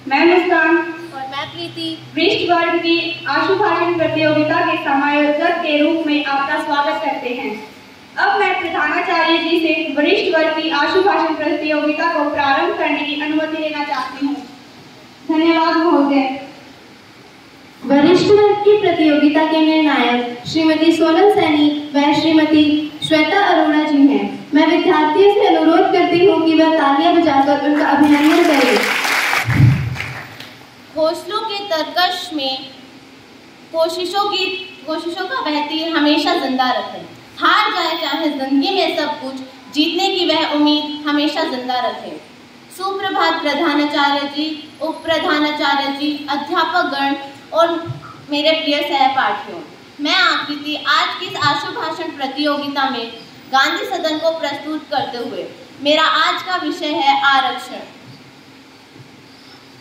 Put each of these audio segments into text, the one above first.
मैं मुस्कान और मैं प्रीति वरिष्ठ वर्ग की आशुभाषण प्रतियोगिता के समायोजक के रूप में आपका स्वागत करते हैं। अब मैं प्रधानाचार्य जी से वरिष्ठ वर्ग की आशुभाषण प्रतियोगिता को प्रारंभ करने की अनुमति लेना चाहती हूँ। धन्यवाद महोदय। वरिष्ठ वर्ग की प्रतियोगिता के निर्णायक श्रीमती सोनल सैनी व श्रीमती श्वेता अरोड़ा जी हैं। मैं विद्यार्थियों से अनुरोध करती हूँ कि वह तालियां बजाकर उनका अभिनंदन करें। हौसलों के तरकश में कोशिशों का बहतीर हमेशा जिंदा रखें। हार जाए चाहे जिंदगी में सब कुछ, जीतने की वह उम्मीद हमेशा जिंदा रखें। सुप्रभात प्रधानाचार्य जी, उप प्रधानाचार्य जी, अध्यापक गण और मेरे प्रिय सहपाठियों, मैं आकृति आज की इस आशुभाषण प्रतियोगिता में गांधी सदन को प्रस्तुत करते हुए मेरा आज का विषय है आरक्षण।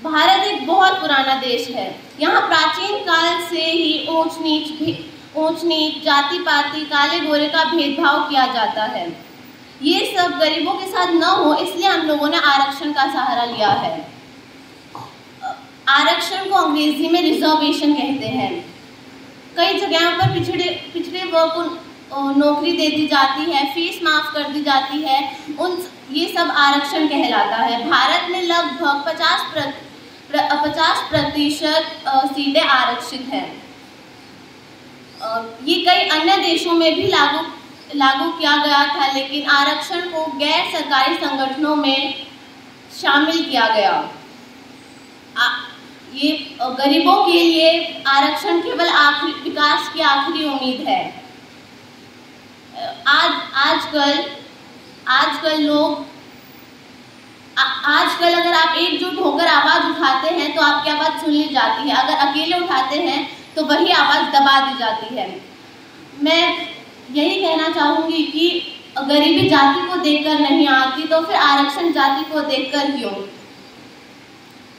भारत एक बहुत पुराना देश है। यहाँ प्राचीन काल से ही ऊंच नीच, जाति पाति, काले गोरे का भेदभाव किया जाता है। ये सब गरीबों के साथ न हो, इसलिए हम लोगों ने आरक्षण का सहारा लिया है। आरक्षण को अंग्रेजी में रिजर्वेशन कहते हैं। कई जगहों पर पिछड़े वर्ग को नौकरी दे दी जाती है, फीस माफ कर दी जाती है, ये सब आरक्षण कहलाता है। भारत में लगभग 50% सीटें आरक्षित हैं। ये कई अन्य देशों में भी लागू किया गया था, लेकिन आरक्षण को गैर सरकारी संगठनों में शामिल किया गया। ये गरीबों के लिए आरक्षण केवल विकास की आखिरी उम्मीद है। आजकल अगर आप एकजुट होकर आवाज उठाते हैं तो आपकी आवाज सुन ली जाती है। अगर अकेले उठाते हैं तो वही आवाज दबा दी जाती है। मैं यही कहना चाहूंगी कि गरीबी जाति को देखकर नहीं आती, तो फिर आरक्षण जाति को देखकर क्यों।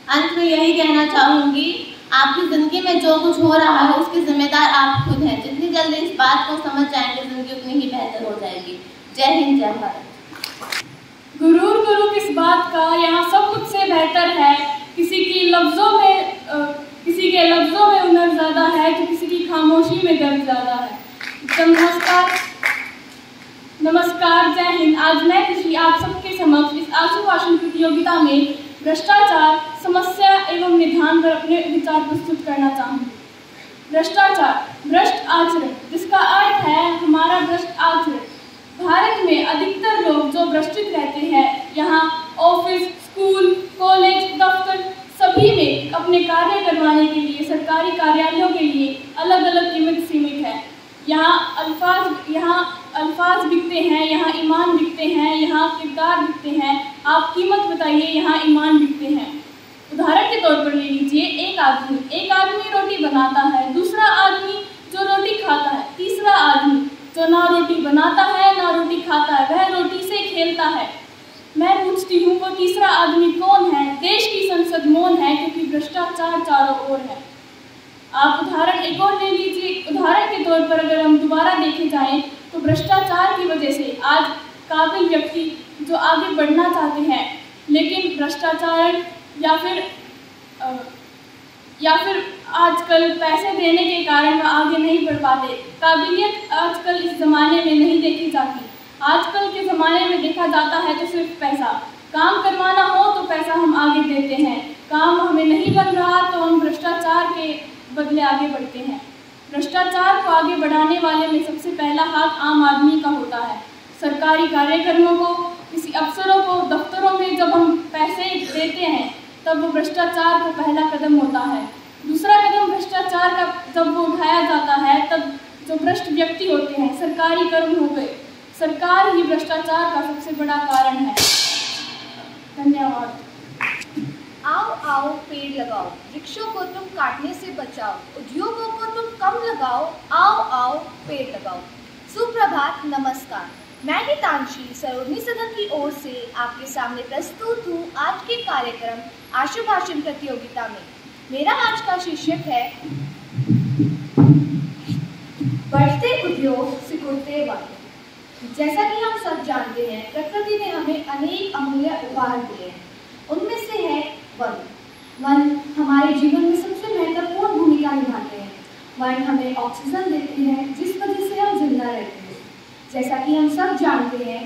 अंत में यही कहना चाहूंगी, आपकी जिंदगी में जो कुछ हो रहा है उसके जिम्मेदार आप खुद हैं। जितनी जल्दी इस बात को समझ जाएंगे, जिंदगी उतनी ही बेहतर हो जाएगी। जय हिंद, जय भारत। गुरूर गुरु किस बात का, यहाँ सब कुछ से बेहतर है। किसी के लफ्जों में हुनर ज्यादा है तो किसी की खामोशी में दर्द ज्यादा है। नमस्कार, जय हिंद। आज मैं खुशी आप सबके समक्ष इस आशुभाषण प्रतियोगिता में भ्रष्टाचार, समस्या एवं निदान पर अपने विचार प्रस्तुत करना चाहूँगी। भ्रष्टाचार, भ्रष्ट आचरण, जिसका अर्थ है हमारा भ्रष्ट आचरण। भारत में अधिकतर लोग जो भ्रष्टित रहते हैं, यहाँ ऑफिस, स्कूल, कॉलेज, दफ्तर सभी में अपने कार्य करवाने के लिए सरकारी कार्यालयों के लिए अलग अलग कीमत सीमित है। यहाँ अल्फाज बिकते हैं, यहाँ ईमान बिकते हैं, यहाँ किरदार बिकते हैं। आप कीमत बताइए, यहाँ ईमान बिकते हैं। उदाहरण के तौर पर ले लीजिए, एक आदमी रोटी बनाता है, दूसरा आदमी जो रोटी खाता है, तीसरा आदमी जो ना रोटी बनाता है ना रोटी खाता है, वह रोटी से खेलता है। मैं पूछती हूँ, वो तीसरा आदमी कौन है? देश की संसद मौन है, क्योंकि भ्रष्टाचार चारों ओर है। आप उदाहरण एक और ले लीजिए। उदाहरण के तौर पर अगर हम दोबारा देखे जाएं तो भ्रष्टाचार की वजह से आज काबिल व्यक्ति जो आगे बढ़ना चाहते हैं, लेकिन भ्रष्टाचार या फिर आजकल पैसे देने के कारण वह आगे नहीं बढ़ पाते। काबिलियत आजकल इस ज़माने में नहीं देखी जाती। आजकल के ज़माने में देखा जाता है तो सिर्फ पैसा। काम करवाना हो तो पैसा हम आगे देते हैं, काम हमें नहीं बन रहा तो हम भ्रष्टाचार के बदले आगे बढ़ते हैं। भ्रष्टाचार को आगे बढ़ाने वाले में सबसे पहला हाथ आम आदमी का होता है। सरकारी कार्यक्रमों को, किसी अफसरों को, दफ्तरों में जब हम पैसे देते हैं तब वो भ्रष्टाचार का पहला कदम होता है। दूसरा कदम भ्रष्टाचार का जब वो उठाया जाता है तब जो भ्रष्ट व्यक्ति होते हैं, सरकारी कर्म हो गए, सरकार ही भ्रष्टाचार का सबसे बड़ा कारण है। धन्यवाद। आओ आओ पेड़ लगाओ, वृक्षों को तुम काटने से बचाओ, उद्योगों को तुम कम लगाओ, आओ आओ पेड़ लगाओ। सुप्रभात, नमस्कार। मैं गीतांशी सरोजनी सदन की ओर से आपके सामने प्रस्तुत हूँ आज के कार्यक्रम आशुभाषण प्रतियोगिता में। मेरा आज का शीर्षक है बढ़ते उद्योग सिकुड़ते वाले। जैसा कि हम सब जानते हैं, प्रकृति ने हमें अनेक अमूल्य उपहार दिए हैं। उनमें से है वन। वन हमारे जीवन में सबसे महत्वपूर्ण भूमिका निभाते हैं। वन हमें ऑक्सीजन देते हैं जिस वजह से हम जिंदा रहते हैं। जैसा कि हम सब जानते हैं,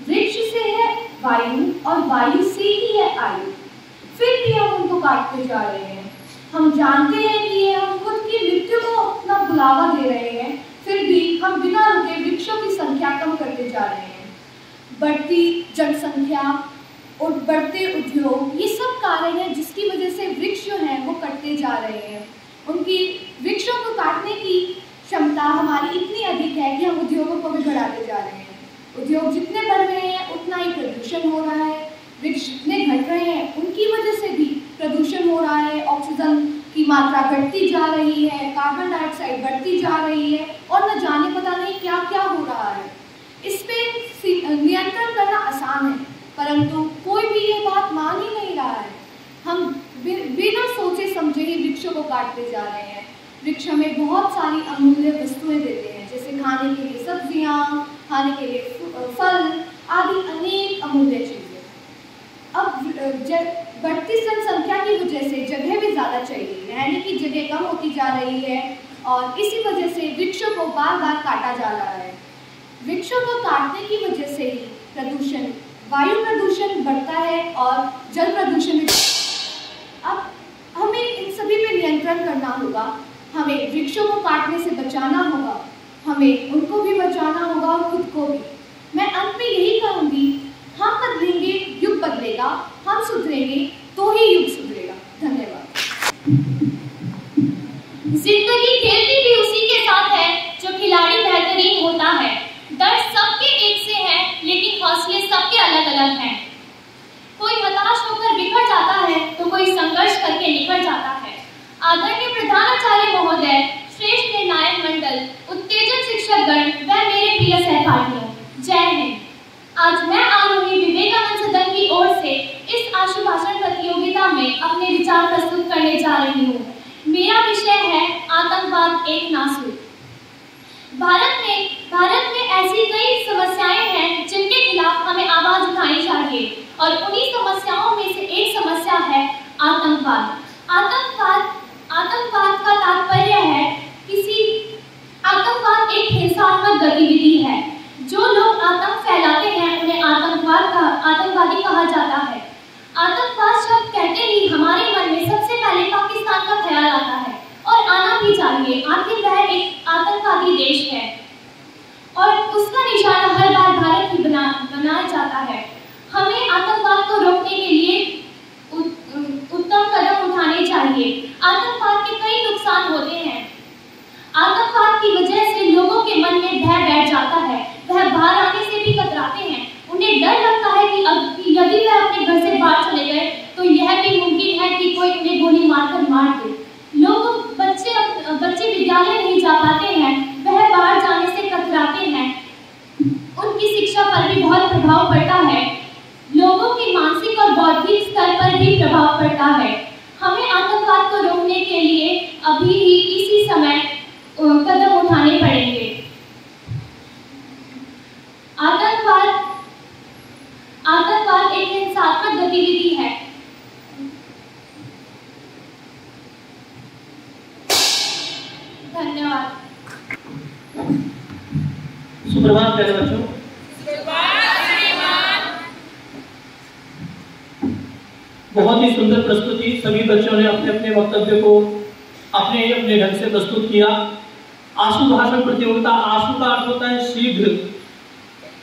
वृक्ष से है वायु और वायु से ही है आयु, फिर भी हम उनको काटते जा रहे हैं। हम जानते हैं कि ये हम खुद की मृत्यु को अपना बुलावा दे रहे हैं, फिर भी हम बिना रुके वृक्षों की संख्या कम करते जा रहे हैं। बढ़ती जनसंख्या और बढ़ते उद्योग, ये सब कारण है जिसकी वजह से वृक्ष जो हैं वो कटते जा रहे हैं। उनकी वृक्षों को काटने की क्षमता हमारी इतनी अधिक है कि हम उद्योगों को भी बढ़ाते जा रहे हैं। उद्योग जितने बढ़ रहे हैं उतना ही प्रदूषण हो रहा है। वृक्ष जितने घट रहे हैं उनकी वजह से भी प्रदूषण हो रहा है। ऑक्सीजन की मात्रा घटती जा रही है, कार्बन डाइऑक्साइड बढ़ती जा रही है और न जाने पता नहीं क्या क्या हो रहा है। इस पे नियंत्रण करना आसान है, परंतु कोई भी ये बात मान ही नहीं रहा है। हम बिना सोचे समझे ही वृक्षों को काटते जा रहे हैं। वृक्ष हमें बहुत सारी अमूल्य वस्तुएं देते हैं, जैसे खाने के लिए सब्जियां, खाने के लिए फल आदि अनेक अमूल्य चीजें। अब बढ़ती जनसंख्या की वजह से जगह भी ज़्यादा चाहिए, रहने की जगह कम होती जा रही है और इसी वजह से वृक्षों को बार बार काटा जा रहा है। वृक्षों को काटने की वजह से ही प्रदूषण, वायु प्रदूषण बढ़ता है और जल प्रदूषण भी। अब हमें इन सभी पे नियंत्रण करना होगा। हमें वृक्षों को काटने से बचाना होगा, हमें उनको भी बचाना होगा और खुद को भी। मैं अंत में यही कहूँगी, हम बदलेंगे युग बदलेगा, हम सुधरेंगे तो ही युग सुधरेगा। धन्यवाद। जिंदगी खेलती भी उसी के साथ है जो खिलाड़ी बेहतरीन होता है। दर्द सबके एक से है लेकिन हौसले सबके अलग अलग हैं। कोई हताश होकर बिखर जाता है तो कोई संघर्ष करके निखर जाता है। आदरणीय प्रधानाचार्य महोदय, श्रेष्ठ निर्णायक मंडल, उत्तेजक शिक्षकगण व मेरे प्रिय सहपाठियों, जय हिंद। आज मैं आरोही विवेकानंद सदन की ओर से इस आशुभाषण प्रतियोगिता में अपने विचार प्रस्तुत करने जा रही हूँ। मेरा विषय है आतंकवाद एक नासूर। भारत में ऐसी कई समस्याएं हैं जिनके खिलाफ हमें आवाज उठानी चाहिए और उन्हीं समस्याओं में से एक समस्या है आतंकवाद। आतंकवाद का तात्पर्य है आतंकवाद एक हिंसात्मक गतिविधि है। जो लोग आतंक फैलाते हैं उन्हें आतंकवादी कहा जाता है। आतंकवाद शब्द कहते ही हमारे मन में सबसे पहले पाकिस्तान का ख्याल आता है और आना भी चाहिए, आखिर वह एक आतंकवादी देश है और उसका निशाना हर बार भारत ही बनाया जाता है। हमें आतंकवाद को रोकने के लिए उत्तम कदम उठाने चाहिए। आतंकवाद के कई नुकसान होते हैं। आतंकवाद की वजह से लोगों के मन में भय बैठ जाता है, वह बाहर आने से भी कतराते हैं। उन्हें डर लगता है कि यदि वह अपने घर से बाहर चले गए तो यह भी मुमकिन है कि कोई उन्हें गोली मारकर मार दे। बच्चे विद्यालय नहीं जा पाते हैं, वह बाहर जाने से कतराते हैं। उनकी शिक्षा पर भी बहुत प्रभाव पड़ता है। लोगों के मानसिक और बौद्धिक स्तर पर भी प्रभाव पड़ता है। हमें आतंकवाद को रोकने के लिए अभी ही इसी समय कदम उठाने पड़ेंगे। आतंकवाद एक हिंसात्मक गतिविधि है। धन्यवाद। सुप्रभात प्यारे बच्चों। बहुत ही सुंदर प्रस्तुति, सभी बच्चों ने अपने अपने वक्तव्य को अपने अपने ढंग से प्रस्तुत किया। आशु भाषण प्रतियोगिता, आशु का अर्थ होता है शीघ्र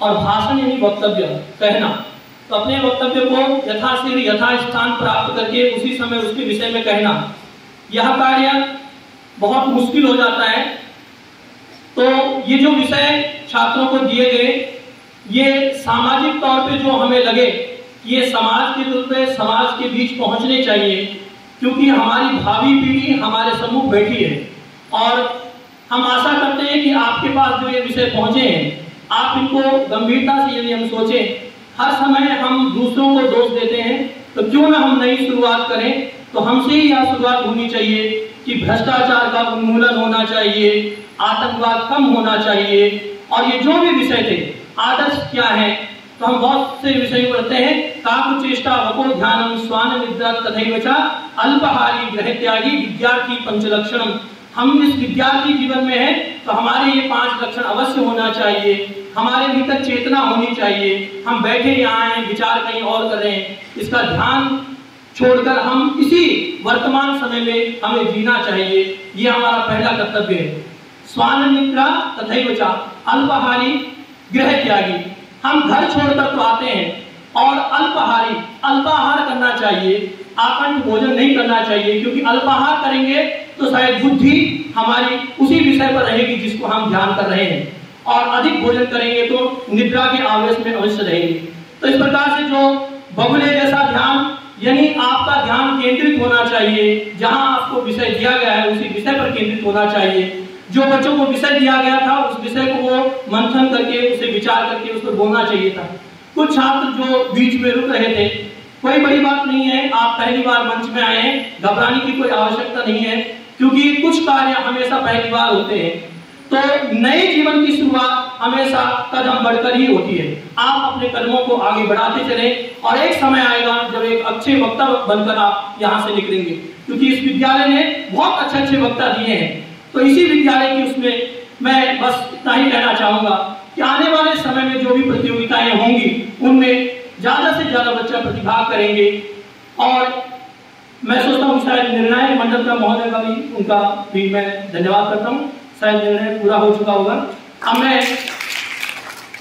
और भाषण यानी वक्तव्य कहना। तो अपने वक्तव्य को यथाशीघ्र यथास्थान प्राप्त करके उसी समय उसके विषय में कहना, यह कार्य बहुत मुश्किल हो जाता है। तो ये जो विषय छात्रों को दिए गए, ये सामाजिक तौर पे जो हमें लगे ये समाज के रूप में समाज के बीच पहुंचने चाहिए, क्योंकि हमारी भावी पीढ़ी हमारे सम्मुख बैठी है और हम आशा करते हैं कि आपके पास जो ये विषय पहुंचे हैं आप इनको गंभीरता से, यदि हम सोचें हर समय हम दूसरों को दोष देते हैं तो क्यों ना हम नई शुरुआत करें। तो हमसे ही यह शुरुआत होनी चाहिए कि भ्रष्टाचार का उन्मूलन होना चाहिए, आतंकवाद कम होना चाहिए और ये जो भी विषय थे, आदर्श क्या है, तो हम बहुत से विषय पढ़ते हैं। काकुचेष्टा वको ध्यानम स्वान निद्रा तथैव च अल्पहारी ग्रह त्यागी विद्यार्थी पंचलक्षणम। हम इस विद्यार्थी जीवन में हैं तो हमारे ये 5 लक्षण अवश्य होना चाहिए। हमारे भीतर चेतना होनी चाहिए। हम बैठे यहाँ हैं, विचार कहीं और कर रहे हैं, इसका ध्यान छोड़कर हम इसी वर्तमान समय में हमें जीना चाहिए। ये हमारा पहला कर्तव्य है। स्वान निद्रा तथैव च अल्पहारी गृह त्यागी। हम घर छोड़कर तो आते हैं और अल्पाहार करना चाहिए, आकंठ भोजन नहीं करना चाहिए, क्योंकि अल्पाहार करेंगे तो शायद बुद्धि हमारी उसी विषय पर रहेगी जिसको हम ध्यान कर रहे हैं, और अधिक भोजन करेंगे तो निद्रा के आवेश में अवश्य रहेंगे। तो इस प्रकार से जो बगुले जैसा ध्यान, यानी आपका ध्यान केंद्रित होना चाहिए, जहां आपको विषय दिया गया है उसी विषय पर केंद्रित होना चाहिए। जो बच्चों को विषय दिया गया था उस विषय को वो मंथन करके, उसे विचार करके उस पर बोलना चाहिए था। कुछ छात्र जो बीच में रुक रहे थे, कोई बड़ी बात नहीं है, आप पहली बार मंच में आए हैं, घबराने की कोई आवश्यकता नहीं है, क्योंकि कुछ कार्य हमेशा पहली बार होते हैं। तो नए जीवन की शुरुआत हमेशा कदम बढ़कर ही होती है। आप अपने कदमों को आगे बढ़ाते चलें और एक समय आएगा जब एक अच्छे वक्ता बनकर आप यहाँ से निकलेंगे, क्योंकि इस विद्यालय ने बहुत अच्छे वक्ता दिए हैं। तो इसी विद्यालय की उसमें मैं बस इतना ही कहना चाहूंगा कि आने वाले समय में जो भी प्रतियोगिताएं होंगी उनमें ज्यादा से ज्यादा बच्चे प्रतिभाग करेंगे। और मैं सोचता हूँ शायद निर्णायक मंडल का महोदय का भी, उनका भी मैं धन्यवाद करता हूँ। शायद निर्णय पूरा हो चुका होगा। अब मैं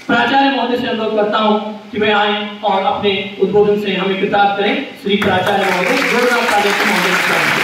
प्राचार्य महोदय से अनुरोध करता हूँ कि वे आए और अपने उद्बोधन से हमें कृतार्थ करें। श्री प्राचार्य महोदय, जोरदार तालियों से महोदय।